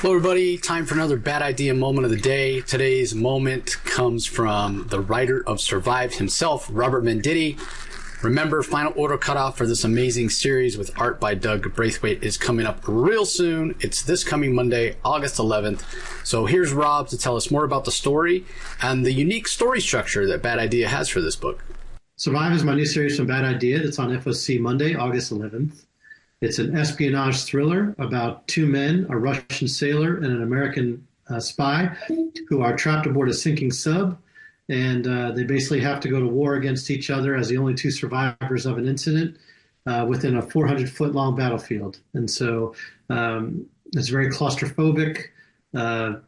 Hello everybody, time for another bad idea moment of the day. Today's moment comes from the writer of Survive himself, Robert Venditti. Remember, final order cutoff for this amazing series with art by Doug Braithwaite is coming up real soon. It's this coming Monday, August 11th. So here's Rob to tell us more about the story and the unique story structure that Bad Idea has for this book. Survive is my new series from Bad Idea that's on FOC Monday, August 11th. It's an espionage thriller about two men, a Russian sailor and an American spy, who are trapped aboard a sinking sub. And they basically have to go to war against each other as the only two survivors of an incident within a 400-foot long battlefield. And so it's very claustrophobic,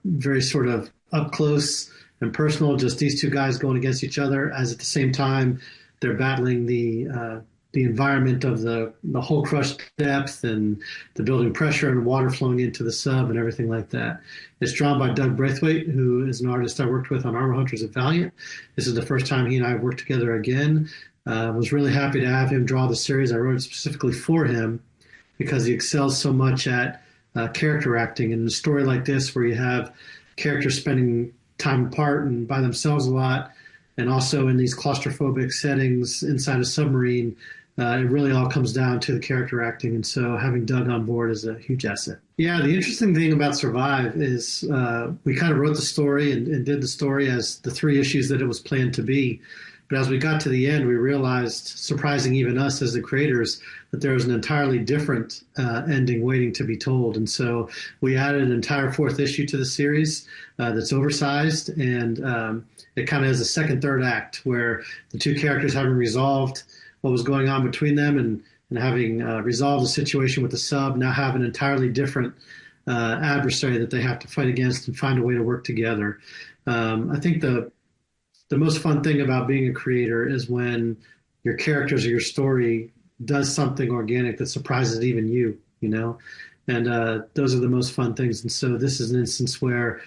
very sort of up close and personal, just these two guys going against each other, as at the same time they're battling the environment of the hull crush depth and the building pressure and water flowing into the sub and everything like that. It's drawn by Doug Braithwaite, who is an artist I worked with on Armor Hunters at Valiant. This is the first time he and I have worked together again. Was really happy to have him draw the series. I wrote it specifically for him because he excels so much at character acting. And in a story like this, where you have characters spending time apart and by themselves a lot, and also in these claustrophobic settings inside a submarine, it really all comes down to the character acting, and so having Doug on board is a huge asset. Yeah, the interesting thing about Survive is we kind of wrote the story and did the story as the three issues that it was planned to be. But as we got to the end, we realized, surprising even us as the creators, that there was an entirely different ending waiting to be told. And so we added an entire fourth issue to the series that's oversized, and it kind of has a second, third act where the two characters having resolved what was going on between them and having resolved the situation with the sub, now have an entirely different adversary that they have to fight against and find a way to work together. I think the most fun thing about being a creator is when your characters or your story does something organic that surprises even you, and those are the most fun things. And so this is an instance where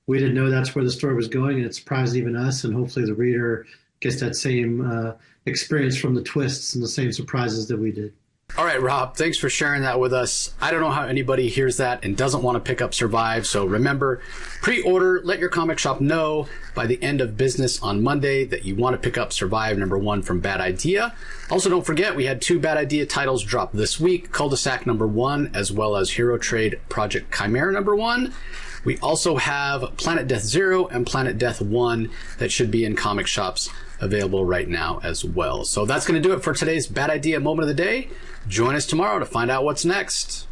we didn't know that's where the story was going, and it surprised even us, and hopefully the reader gets that same experience from the twists and the same surprises that we did. All right, Rob, thanks for sharing that with us. I don't know how anybody hears that and doesn't want to pick up Survive. So remember, pre-order, let your comic shop know by the end of business on Monday that you want to pick up Survive #1 from Bad Idea. Also, don't forget, we had 2 Bad Idea titles drop this week, Cul-de-sac #1, as well as Hero Trade Project Chimera #1. We also have Planet Death 0 and Planet Death 1 that should be in comic shops available right now as well. So that's going to do it for today's Bad Idea Moment of the Day. Join us tomorrow to find out what's next.